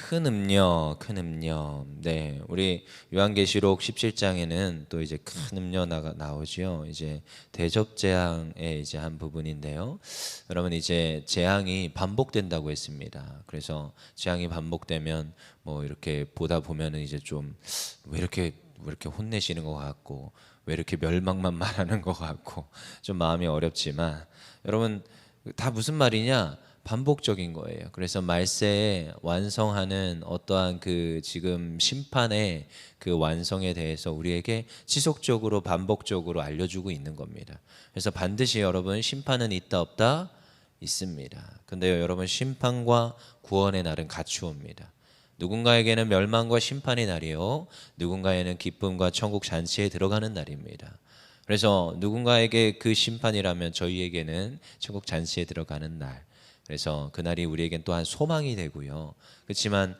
큰 음녀, 큰 음녀. 네, 우리 요한계시록 17장에는 또 이제 큰 음녀가 나오지요. 이제 대접 재앙의 이제 한 부분인데요. 여러분 이제 재앙이 반복된다고 했습니다. 그래서 재앙이 반복되면 뭐 이렇게 보다 보면은 이제 좀 왜 이렇게 혼내시는 것 같고 왜 이렇게 멸망만 말하는 것 같고 좀 마음이 어렵지만 여러분 다 무슨 말이냐? 반복적인 거예요. 그래서 말세에 완성하는 어떠한 그 지금 심판의 그 완성에 대해서 우리에게 지속적으로 반복적으로 알려주고 있는 겁니다. 그래서 반드시 여러분 심판은 있다 없다 있습니다. 근데요 여러분 심판과 구원의 날은 같이 옵니다. 누군가에게는 멸망과 심판의 날이요 누군가에는 기쁨과 천국 잔치에 들어가는 날입니다. 그래서 누군가에게 그 심판이라면 저희에게는 천국 잔치에 들어가는 날. 그래서 그날이 우리에겐 또한 소망이 되고요. 그렇지만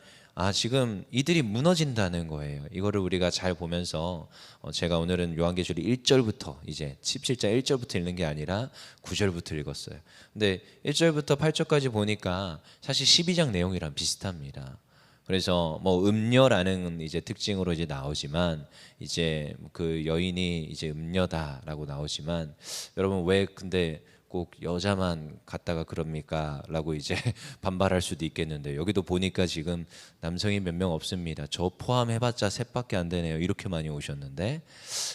지금 이들이 무너진다는 거예요. 이거를 우리가 잘 보면서 제가 오늘은 요한계시록 1절부터 이제 17장 1절부터 읽는 게 아니라 9절부터 읽었어요. 근데 1절부터 8절까지 보니까 사실 12장 내용이랑 비슷합니다. 그래서 뭐 음녀라는 이제 특징으로 이제 나오지만 이제 그 여인이 이제 음녀다라고 나오지만 여러분 왜 근데 꼭 여자만 갖다가 그럽니까? 라고 이제 반발할 수도 있겠는데 여기도 보니까 지금 남성이 몇 명 없습니다. 저 포함해봤자 셋밖에 안 되네요. 이렇게 많이 오셨는데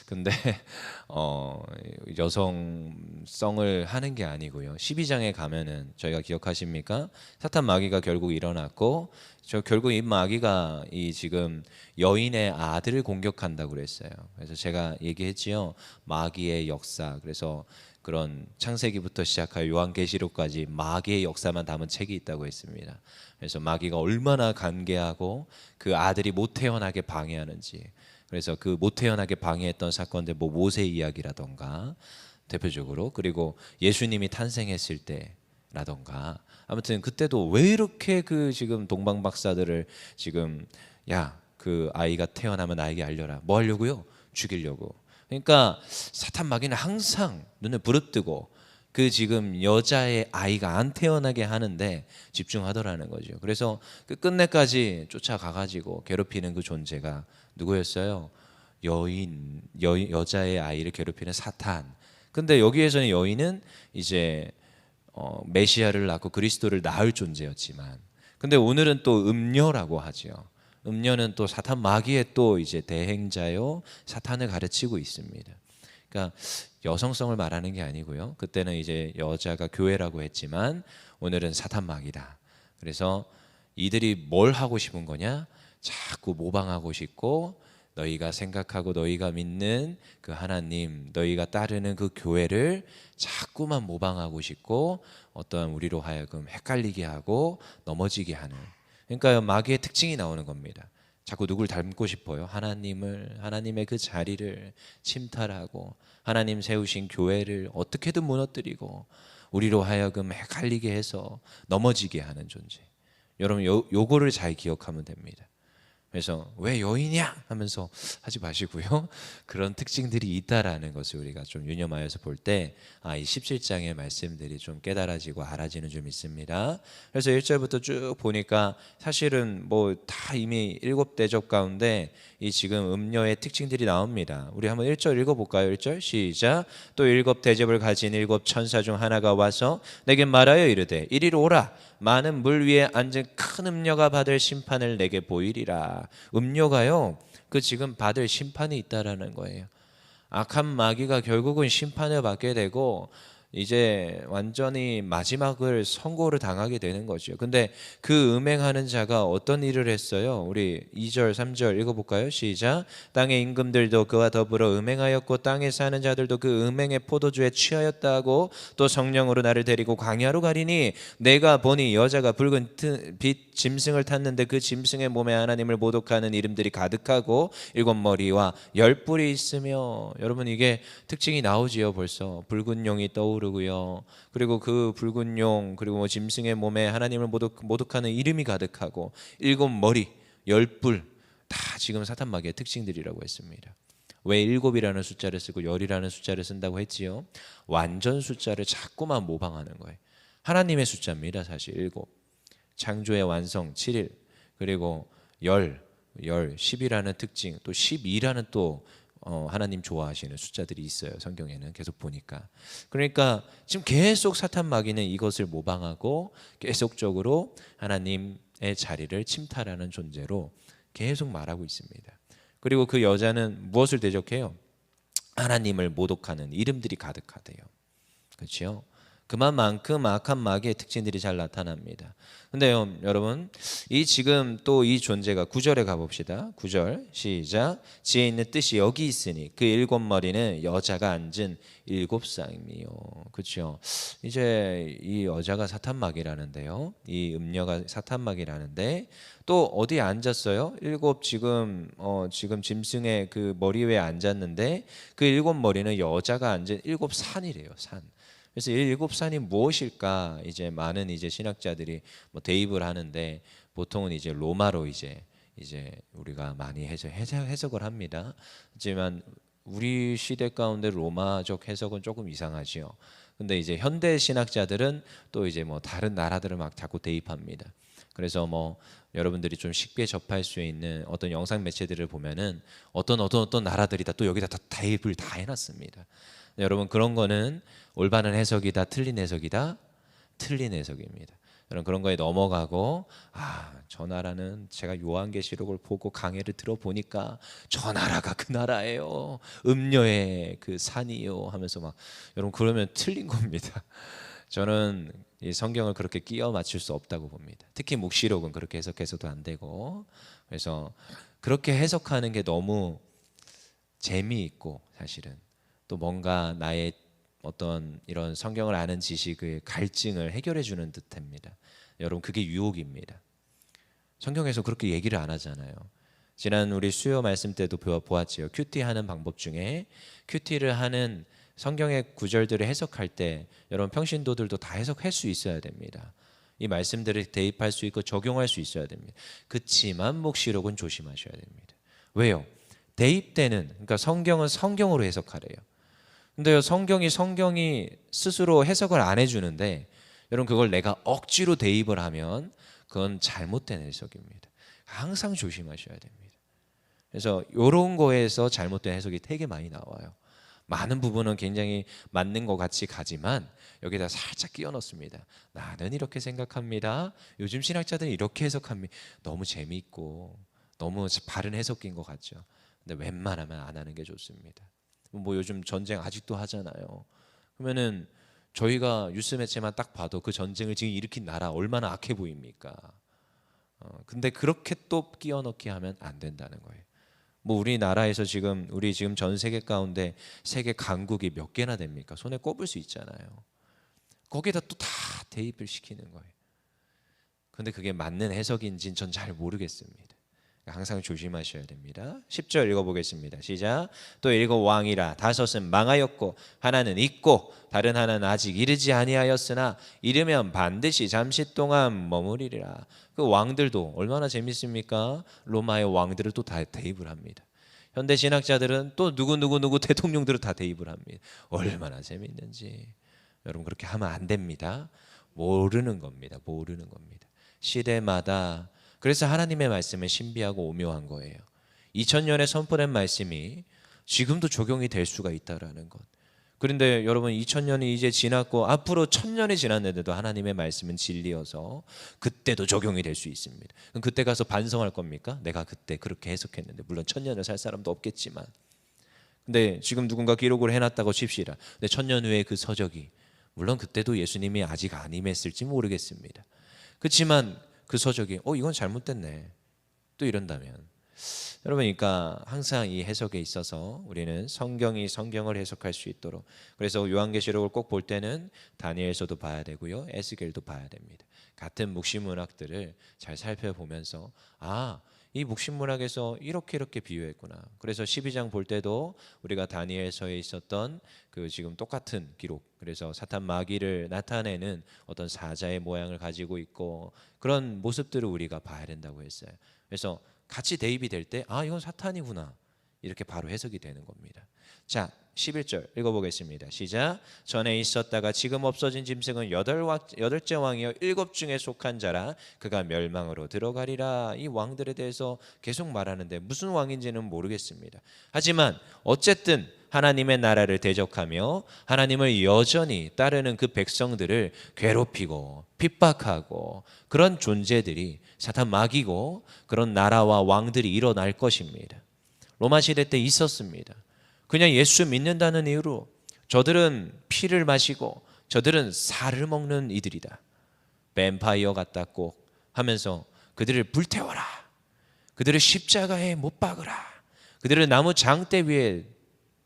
근데 여성성을 하는 게 아니고요. 12장에 가면은 저희가 기억하십니까? 사탄 마귀가 결국 일어났고 결국 이 마귀가 이 지금 여인의 아들을 공격한다고 그랬어요. 그래서 제가 얘기했지요. 마귀의 역사. 그래서 그런 창세기부터 시작하여 요한계시록까지 마귀의 역사만 담은 책이 있다고 했습니다. 그래서 마귀가 얼마나 간계하고 그 아들이 못 태어나게 방해하는지. 그래서 그 못 태어나게 방해했던 사건들 뭐 모세 이야기라던가 대표적으로 그리고 예수님이 탄생했을 때라던가 아무튼 그때도 왜 이렇게 그 지금 동방 박사들을 지금 야 그 아이가 태어나면 나에게 알려라 뭐 하려고요? 죽이려고. 그러니까 사탄 마귀는 항상 눈을 부릅뜨고 그 지금 여자의 아이가 안 태어나게 하는데 집중하더라는 거죠. 그래서 그 끝내까지 쫓아가가지고 괴롭히는 그 존재가 누구였어요? 여자의 아이를 괴롭히는 사탄. 근데 여기에서는 여인은 이제 메시아를 낳고 그리스도를 낳을 존재였지만, 근데 오늘은 또 음녀라고 하죠. 음녀는 또 사탄 마귀의 또 이제 대행자요 사탄을 가르치고 있습니다. 그러니까 여성성을 말하는 게 아니고요. 그때는 이제 여자가 교회라고 했지만 오늘은 사탄 마귀다. 그래서 이들이 뭘 하고 싶은 거냐? 자꾸 모방하고 싶고 너희가 생각하고 너희가 믿는 그 하나님, 너희가 따르는 그 교회를 자꾸만 모방하고 싶고 어떠한 우리로 하여금 헷갈리게 하고 넘어지게 하는. 그러니까 마귀의 특징이 나오는 겁니다. 자꾸 누굴 닮고 싶어요. 하나님의 그 자리를 침탈하고 하나님 세우신 교회를 어떻게든 무너뜨리고 우리로 하여금 헷갈리게 해서 넘어지게 하는 존재. 여러분 요거를 잘 기억하면 됩니다. 그래서 왜 여인이야 하면서 하지 마시고요. 그런 특징들이 있다라는 것을 우리가 좀 유념하여서 볼 때 이 17장의 말씀들이 좀 깨달아지고 알아지는 좀 있습니다. 그래서 1절부터 쭉 보니까 사실은 뭐 다 이미 7대접 가운데 이 지금 음녀의 특징들이 나옵니다. 우리 한번 1절 읽어볼까요? 1절 시작. 또 7대접을 가진 7천사 중 하나가 와서 내게 말하여 이르되 이리로 오라. 많은 물 위에 앉은 큰 음녀가 받을 심판을 내게 보이리라. 음녀가요 그 지금 받을 심판이 있다라는 거예요. 악한 마귀가 결국은 심판을 받게 되고 이제 완전히 마지막을 선고를 당하게 되는 거죠. 근데 그 음행하는 자가 어떤 일을 했어요? 우리 2절 3절 읽어볼까요? 시작. 땅의 임금들도 그와 더불어 음행하였고 땅에 사는 자들도 그 음행의 포도주에 취하였다고 또 성령으로 나를 데리고 광야로 가리니 내가 보니 여자가 붉은 빛 짐승을 탔는데 그 짐승의 몸에 하나님을 모독하는 이름들이 가득하고 7머리와 10뿔이 있으며. 여러분 이게 특징이 나오지요. 벌써 붉은 용이 떠오르고요. 그리고 그 붉은 용 그리고 뭐 짐승의 몸에 하나님을 모독하는 이름이 가득하고 7머리 10뿔 다 지금 사탄 마귀의 특징들이라고 했습니다. 왜 7이라는 숫자를 쓰고 10이라는 숫자를 쓴다고 했지요? 완전 숫자를 자꾸만 모방하는 거예요. 하나님의 숫자입니다. 사실 7. 창조의 완성 7일. 그리고 열, 10이라는 특징, 또 12라는 또 하나님 좋아하시는 숫자들이 있어요. 성경에는 계속 보니까. 그러니까 지금 계속 사탄 마귀는 이것을 모방하고 계속적으로 하나님의 자리를 침탈하는 존재로 계속 말하고 있습니다. 그리고 그 여자는 무엇을 대적해요? 하나님을 모독하는 이름들이 가득하대요. 그렇죠? 그만큼 악한 마귀의 특징들이 잘 나타납니다. 근데요, 여러분, 이 지금 또 이 존재가 9절에 가봅시다. 9절 시작. 지혜 있는 뜻이 여기 있으니 그 일곱 머리는 여자가 앉은 일곱 쌍이요. 그렇죠? 이제 이 여자가 사탄 마귀라는데요. 이 음녀가 사탄 마귀라는데 또 어디에 앉았어요? 일곱 지금 짐승의 그 머리 위에 앉았는데 그 일곱 머리는 여자가 앉은 일곱 산이래요. 산. 그래서 이 일곱 산이 무엇일까? 이제 많은 이제 신학자들이 뭐 대입을 하는데 보통은 이제 로마로 이제 우리가 많이 해석을 합니다. 하지만 우리 시대 가운데 로마적 해석은 조금 이상하지요. 근데 이제 현대 신학자들은 또 이제 뭐 다른 나라들을 막 자꾸 대입합니다. 그래서 뭐 여러분들이 좀 쉽게 접할 수 있는 어떤 영상 매체들을 보면은 어떤 나라들이 또 여기다 다 대입을 다 해놨습니다. 여러분 그런 거는 올바른 해석이다, 틀린 해석이다, 틀린 해석입니다. 여러분 그런 거에 넘어가고 저 나라는 제가 요한계시록을 보고 강해를 들어보니까 저 나라가 그 나라예요. 음녀의 그 산이요 하면서 막 여러분 그러면 틀린 겁니다. 저는 이 성경을 그렇게 끼워 맞출 수 없다고 봅니다. 특히 묵시록은 그렇게 해석해서도 안 되고 그래서 그렇게 해석하는 게 너무 재미있고 사실은 또 뭔가 나의 어떤 이런 성경을 아는 지식의 갈증을 해결해 주는 듯합니다. 여러분 그게 유혹입니다. 성경에서 그렇게 얘기를 안 하잖아요. 지난 우리 수요 말씀 때도 보았지요. 큐티 하는 방법 중에 큐티를 하는 성경의 구절들을 해석할 때 여러분 평신도들도 다 해석할 수 있어야 됩니다. 이 말씀들을 대입할 수 있고 적용할 수 있어야 됩니다. 그렇지만 묵시록은 조심하셔야 됩니다. 왜요? 대입되는 그러니까 성경은 성경으로 해석하래요. 근데요 성경이 스스로 해석을 안 해주는데 여러분 그걸 내가 억지로 대입을 하면 그건 잘못된 해석입니다. 항상 조심하셔야 됩니다. 그래서 이런 거에서 잘못된 해석이 되게 많이 나와요. 많은 부분은 굉장히 맞는 것 같이 가지만 여기다 살짝 끼워 넣습니다. 나는 이렇게 생각합니다. 요즘 신학자들은 이렇게 해석합니다. 너무 재미있고 너무 바른 해석인 것 같죠. 근데 웬만하면 안 하는 게 좋습니다. 뭐 요즘 전쟁 아직도 하잖아요. 그러면은 저희가 뉴스 매체만 딱 봐도 그 전쟁을 지금 일으킨 나라 얼마나 악해 보입니까? 근데 그렇게 또 끼워 넣기 하면 안 된다는 거예요. 뭐 우리나라에서 우리 지금 전 세계 가운데 세계 강국이 몇 개나 됩니까? 손에 꼽을 수 있잖아요. 거기다 또 다 대입을 시키는 거예요. 근데 그게 맞는 해석인지는 전 잘 모르겠습니다. 항상 조심하셔야 됩니다. 10절 읽어보겠습니다. 시작. 또 일곱 왕이라 다섯은 망하였고 하나는 있고 다른 하나는 아직 이르지 아니하였으나 이르면 반드시 잠시 동안 머무리리라. 그 왕들도 얼마나 재밌습니까? 로마의 왕들을 또 다 대입을 합니다. 현대 신학자들은 또 누구 대통령들을 다 대입을 합니다. 얼마나 재밌는지. 여러분 그렇게 하면 안 됩니다. 모르는 겁니다. 시대마다 그래서 하나님의 말씀은 신비하고 오묘한 거예요. 2000년에 선포된 말씀이 지금도 적용이 될 수가 있다라는 것. 그런데 여러분 2000년이 이제 지났고 앞으로 1000년이 지났는데도 하나님의 말씀은 진리여서 그때도 적용이 될 수 있습니다. 그럼 그때 가서 반성할 겁니까? 내가 그때 그렇게 해석했는데 물론 1000년을 살 사람도 없겠지만 근데 지금 누군가 기록을 해놨다고 칩시다. 근데 1000년 후에 그 서적이 물론 그때도 예수님이 아직 안 임했을지 모르겠습니다. 그렇지만 그 서적이 이건 잘못됐네 또 이런다면 여러분 그러니까 항상 이 해석에 있어서 우리는 성경이 성경을 해석할 수 있도록 그래서 요한계시록을 꼭 볼 때는 다니엘서도 봐야 되고요 에스겔도 봐야 됩니다. 같은 묵시문학들을 잘 살펴보면서 이 묵시문학에서 이렇게 비유했구나. 그래서 12장 볼 때도 우리가 다니엘서에 있었던 그 지금 똑같은 기록 그래서 사탄 마귀를 나타내는 어떤 사자의 모양을 가지고 있고 그런 모습들을 우리가 봐야 된다고 했어요. 그래서 같이 대입이 될 때 이건 사탄이구나 이렇게 바로 해석이 되는 겁니다. 자, 11절 읽어보겠습니다. 시작. 전에 있었다가 지금 없어진 짐승은 여덟째 왕이요 일곱 중에 속한 자라. 그가 멸망으로 들어가리라. 이 왕들에 대해서 계속 말하는데 무슨 왕인지는 모르겠습니다. 하지만 어쨌든 하나님의 나라를 대적하며 하나님을 여전히 따르는 그 백성들을 괴롭히고 핍박하고 그런 존재들이 사탄 마귀고 그런 나라와 왕들이 일어날 것입니다. 로마 시대 때 있었습니다. 그냥 예수 믿는다는 이유로 저들은 피를 마시고 저들은 살을 먹는 이들이다. 뱀파이어 같다 꼭 하면서 그들을 불태워라. 그들을 십자가에 못 박으라. 그들을 나무 장대 위에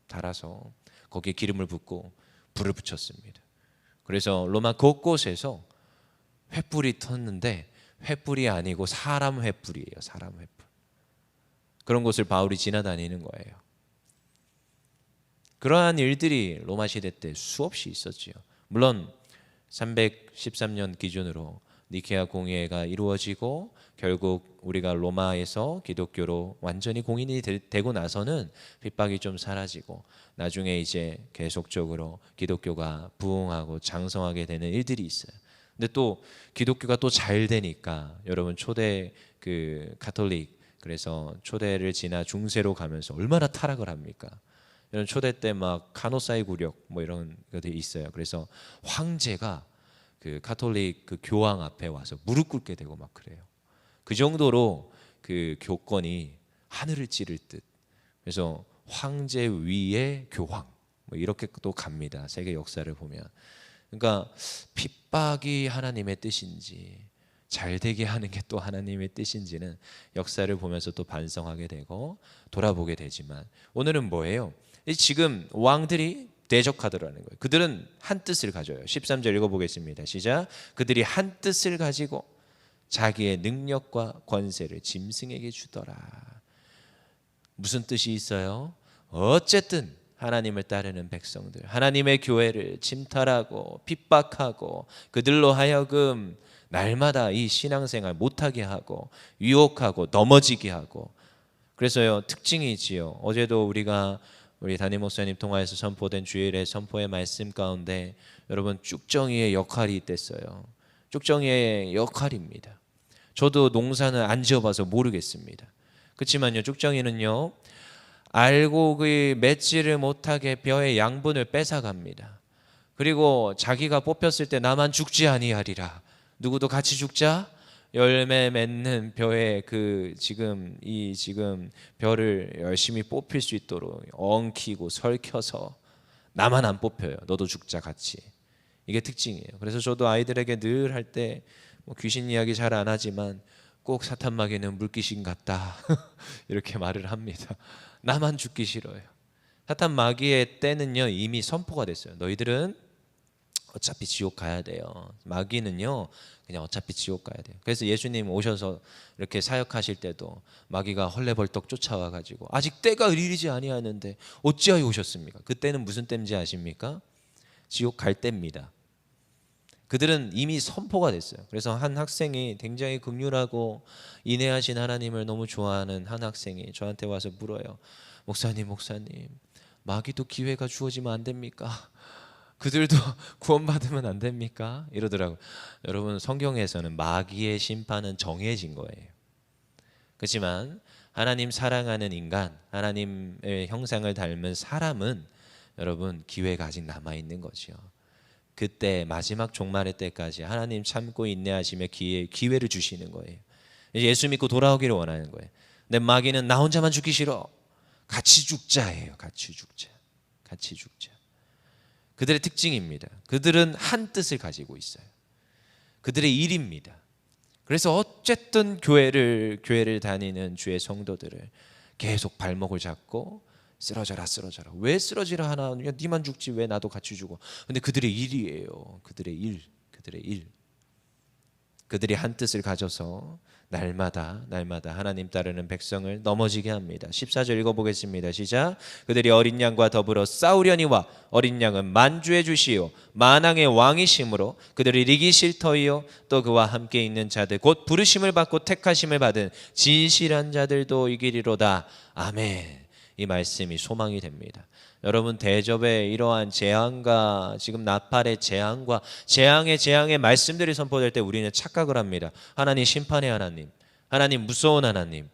달아서 거기에 기름을 붓고 불을 붙였습니다. 그래서 로마 곳곳에서 횃불이 텄는데 횃불이 아니고 사람 횃불이에요. 사람 횃불. 그런 곳을 바울이 지나다니는 거예요. 그러한 일들이 로마 시대 때 수없이 있었지요. 물론 313년 기준으로 니케아 공의회가 이루어지고 결국 우리가 로마에서 기독교로 완전히 공인이 되고 나서는 핍박이 좀 사라지고 나중에 이제 계속적으로 기독교가 부흥하고 장성하게 되는 일들이 있어요. 근데 또 기독교가 또 잘 되니까 여러분 초대 그 가톨릭 그래서 초대를 지나 중세로 가면서 얼마나 타락을 합니까? 이런 초대 때 막 카노사이 굴욕 뭐 이런 것들이 있어요. 그래서 황제가 그 가톨릭 그 교황 앞에 와서 무릎 꿇게 되고 막 그래요. 그 정도로 그 교권이 하늘을 찌를 듯. 그래서 황제 위에 교황 뭐 이렇게 또 갑니다. 세계 역사를 보면. 그러니까 핍박이 하나님의 뜻인지 잘 되게 하는 게 또 하나님의 뜻인지는 역사를 보면서 또 반성하게 되고 돌아보게 되지만 오늘은 뭐예요? 지금 왕들이 대적하더라는 거예요. 그들은 한 뜻을 가져요. 13절 읽어보겠습니다. 시작. 그들이 한 뜻을 가지고 자기의 능력과 권세를 짐승에게 주더라. 무슨 뜻이 있어요? 어쨌든 하나님을 따르는 백성들, 하나님의 교회를 침탈하고 핍박하고 그들로 하여금 날마다 이 신앙생활 못하게 하고 유혹하고 넘어지게 하고. 그래서요 특징이지요. 어제도 우리 담임 목사님 통화에서 선포된 주일의 선포의 말씀 가운데 여러분 쭉정이의 역할이 있댔어요. 쭉정이의 역할입니다. 저도 농사는 안 지어봐서 모르겠습니다. 그렇지만요 쭉정이는요 알고 그 맺지를 못하게 벼의 양분을 뺏어갑니다. 그리고 자기가 뽑혔을 때 나만 죽지 아니하리라. 누구도 같이 죽자. 열매 맺는 벼에 지금 벼를 열심히 뽑힐 수 있도록 엉키고 설켜서 나만 안 뽑혀요. 너도 죽자 같이. 이게 특징이에요. 그래서 저도 아이들에게 늘 할 때 뭐 귀신 이야기 잘 안 하지만 꼭 사탄 마귀는 물귀신 같다 이렇게 말을 합니다. 나만 죽기 싫어요. 사탄 마귀의 때는요 이미 선포가 됐어요. 너희들은 어차피 지옥 가야 돼요. 마귀는요 그냥 어차피 지옥 가야 돼요. 그래서 예수님 오셔서 이렇게 사역하실 때도 마귀가 헐레벌떡 쫓아와 가지고 아직 때가 이르지 아니하는데 어찌하여 오셨습니까? 그때는 무슨 때인지 아십니까? 지옥 갈 때입니다. 그들은 이미 선포가 됐어요. 그래서 한 학생이 굉장히 긍휼하고 인내하신 하나님을 너무 좋아하는 한 학생이 저한테 와서 물어요. 목사님 마귀도 기회가 주어지면 안 됩니까? 그들도 구원받으면 안 됩니까? 이러더라고요. 여러분 성경에서는 마귀의 심판은 정해진 거예요. 그렇지만 하나님 사랑하는 인간, 하나님의 형상을 닮은 사람은 여러분 기회가 아직 남아있는 거죠. 그때 마지막 종말의 때까지 하나님 참고 인내하시며 기회를 주시는 거예요. 예수 믿고 돌아오기를 원하는 거예요. 근데 마귀는 나 혼자만 죽기 싫어. 같이 죽자예요. 같이 죽자. 그들의 특징입니다. 그들은 한 뜻을 가지고 있어요. 그들의 일입니다. 그래서 어쨌든 교회를 다니는 주의 성도들을 계속 발목을 잡고 쓰러져라. 왜 쓰러지라 하나? 니만 죽지 왜 나도 같이 죽어? 근데 그들의 일이에요. 그들의 일. 그들이 한 뜻을 가져서 날마다 하나님 따르는 백성을 넘어지게 합니다. 14절 읽어보겠습니다. 시작. 그들이 어린 양과 더불어 싸우려니와 어린 양은 만주해 주시오 만왕의 왕이심으로 그들을 이기실 터이요 또 그와 함께 있는 자들 곧 부르심을 받고 택하심을 받은 진실한 자들도 이기리로다. 아멘. 이 말씀이 소망이 됩니다. 여러분, 대접의 이러한 재앙과 지금 나팔의 재앙과 재앙의 말씀들이 선포될 때 우리는 착각을 합니다. 하나님 심판의 하나님, 하나님 무서운 하나님,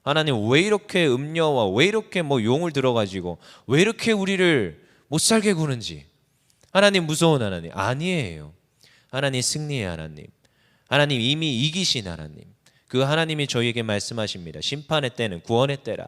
하나님 왜 이렇게 음녀와 왜 이렇게 용을 들어가지고 왜 이렇게 우리를 못 살게 구는지, 하나님 무서운 하나님. 아니에요. 하나님 승리의 하나님, 하나님 이미 이기신 하나님. 그 하나님이 저희에게 말씀하십니다. 심판의 때는 구원의 때라.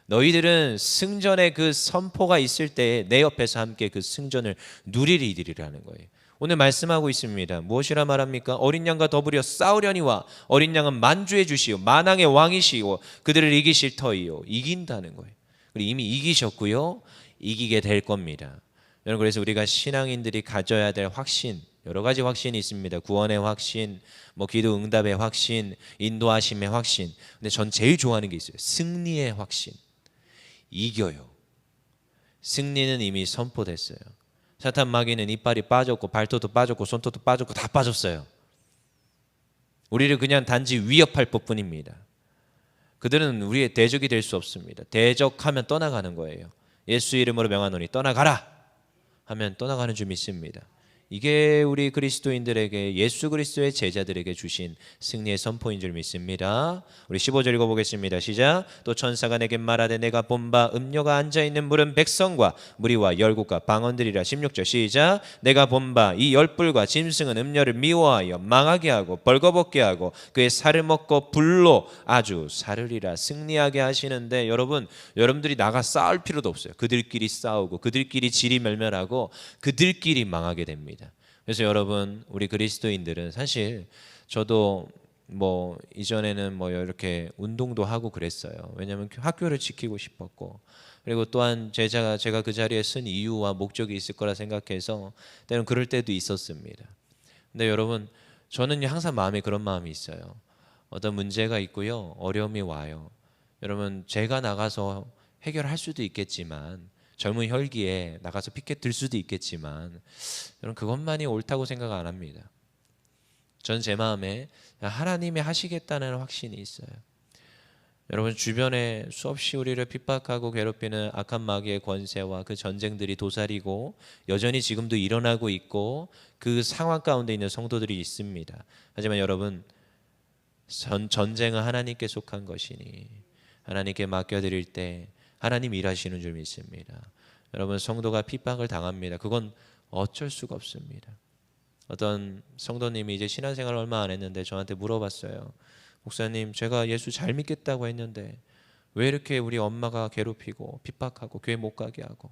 너희들은 승전의 그 선포가 있을 때에 내 옆에서 함께 그 승전을 누리리라는 거예요. 오늘 말씀하고 있습니다. 무엇이라 말합니까? 어린 양과 더불어 싸우려니와 어린 양은 만주의 주시오 만왕의 왕이시오 그들을 이기실 터이요. 이긴다는 거예요. 그리고 이미 이기셨고요, 이기게 될 겁니다. 여러분, 그래서 우리가 신앙인들이 가져야 될 확신, 여러 가지 확신이 있습니다. 구원의 확신, 기도 응답의 확신, 인도하심의 확신. 근데 전 제일 좋아하는 게 있어요. 승리의 확신. 이겨요. 승리는 이미 선포됐어요. 사탄 마귀는 이빨이 빠졌고 발톱도 빠졌고 손톱도 빠졌고 다 빠졌어요. 우리를 그냥 단지 위협할 것뿐입니다. 그들은 우리의 대적이 될 수 없습니다. 대적하면 떠나가는 거예요. 예수 이름으로 명하노니 떠나가라 하면 떠나가는 줄 믿습니다. 이게 우리 그리스도인들에게, 예수 그리스도의 제자들에게 주신 승리의 선포인 줄 믿습니다. 우리 15절 읽어보겠습니다. 시작. 또 천사가 내게 말하되 내가 본 바 음녀가 앉아있는 물은 백성과 무리와 열국과 방언들이라. 16절 시작. 내가 본 바 이 열불과 짐승은 음녀를 미워하여 망하게 하고 벌거벗게 하고 그의 살을 먹고 불로 아주 사르리라. 승리하게 하시는데 여러분들이 나가 싸울 필요도 없어요. 그들끼리 싸우고 그들끼리 지리멸멸하고 그들끼리 망하게 됩니다. 그래서 여러분, 우리 그리스도인들은 사실 저도 이전에는 이렇게 운동도 하고 그랬어요. 왜냐하면 학교를 지키고 싶었고, 그리고 또한 제가 그 자리에 쓴 이유와 목적이 있을 거라 생각해서 때는 그럴 때도 있었습니다. 근데 여러분, 저는 항상 마음에 그런 마음이 있어요. 어떤 문제가 있고요, 어려움이 와요. 여러분, 제가 나가서 해결할 수도 있겠지만, 젊은 혈기에 나가서 피켓 들 수도 있겠지만, 여러분 그것만이 옳다고 생각 안 합니다. 전 제 마음에 하나님이 하시겠다는 확신이 있어요. 여러분, 주변에 수없이 우리를 핍박하고 괴롭히는 악한 마귀의 권세와 그 전쟁들이 도사리고 여전히 지금도 일어나고 있고 그 상황 가운데 있는 성도들이 있습니다. 하지만 여러분, 전쟁은 하나님께 속한 것이니 하나님께 맡겨드릴 때 하나님 일하시는 줄 믿습니다. 여러분, 성도가 핍박을 당합니다. 그건 어쩔 수가 없습니다. 어떤 성도님이 이제 신앙생활 얼마 안 했는데 저한테 물어봤어요. 목사님, 제가 예수 잘 믿겠다고 했는데 왜 이렇게 우리 엄마가 괴롭히고 핍박하고 교회 못 가게 하고,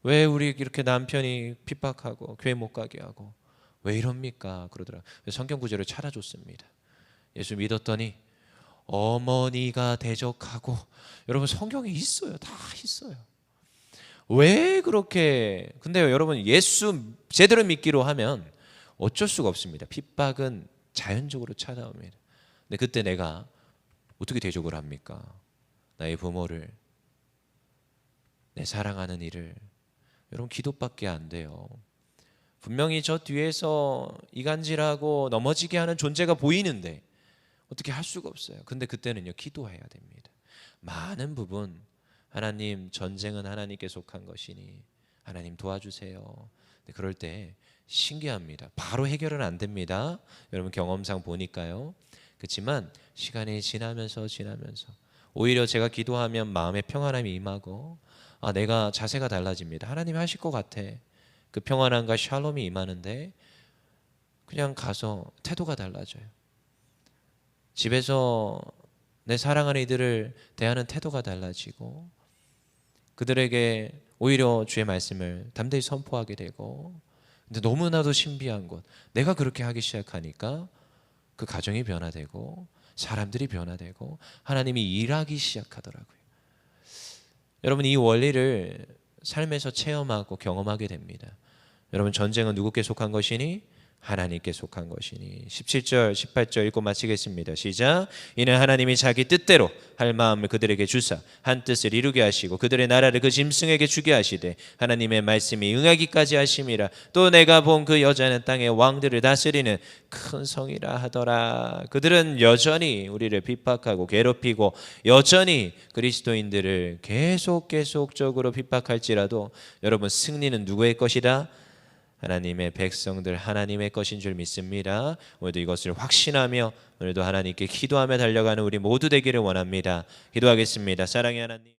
왜 우리 이렇게 남편이 핍박하고 교회 못 가게 하고 왜 이럽니까? 그러더라고요. 성경 구절을 찾아줬습니다. 예수 믿었더니 어머니가 대적하고, 여러분 성경에 있어요. 다 있어요. 왜 그렇게, 근데 여러분 예수 제대로 믿기로 하면 어쩔 수가 없습니다. 핍박은 자연적으로 찾아옵니다. 근데 그때 내가 어떻게 대적을 합니까? 나의 부모를, 내 사랑하는 이를. 여러분, 기도밖에 안 돼요. 분명히 저 뒤에서 이간질하고 넘어지게 하는 존재가 보이는데 어떻게 할 수가 없어요. 근데 그때는요, 기도해야 됩니다. 많은 부분, 하나님, 전쟁은 하나님께 속한 것이니 하나님 도와주세요. 그럴 때 신기합니다. 바로 해결은 안 됩니다. 여러분 경험상 보니까요. 그렇지만 시간이 지나면서 오히려 제가 기도하면 마음의 평안함이 임하고, 내가 자세가 달라집니다. 하나님이 하실 것 같아. 그 평안함과 샬롬이 임하는데 그냥 가서 태도가 달라져요. 집에서 내 사랑하는 이들을 대하는 태도가 달라지고, 그들에게 오히려 주의 말씀을 담대히 선포하게 되고, 근데 너무나도 신비한 것, 내가 그렇게 하기 시작하니까 그 가정이 변화되고 사람들이 변화되고 하나님이 일하기 시작하더라고요. 여러분, 이 원리를 삶에서 체험하고 경험하게 됩니다. 여러분, 전쟁은 누구께 속한 것이니? 하나님께 속한 것이니. 17절 18절 읽고 마치겠습니다. 시작. 이는 하나님이 자기 뜻대로 할 마음을 그들에게 주사 한 뜻을 이루게 하시고 그들의 나라를 그 짐승에게 주게 하시되 하나님의 말씀이 응하기까지 하심이라. 또 내가 본 그 여자는 땅의 왕들을 다스리는 큰 성이라 하더라. 그들은 여전히 우리를 핍박하고 괴롭히고 여전히 그리스도인들을 계속적으로 핍박할지라도 여러분, 승리는 누구의 것이다? 하나님의 백성들, 하나님의 것인 줄 믿습니다. 오늘도 이것을 확신하며 오늘도 하나님께 기도하며 달려가는 우리 모두 되기를 원합니다. 기도하겠습니다. 사랑의 하나님.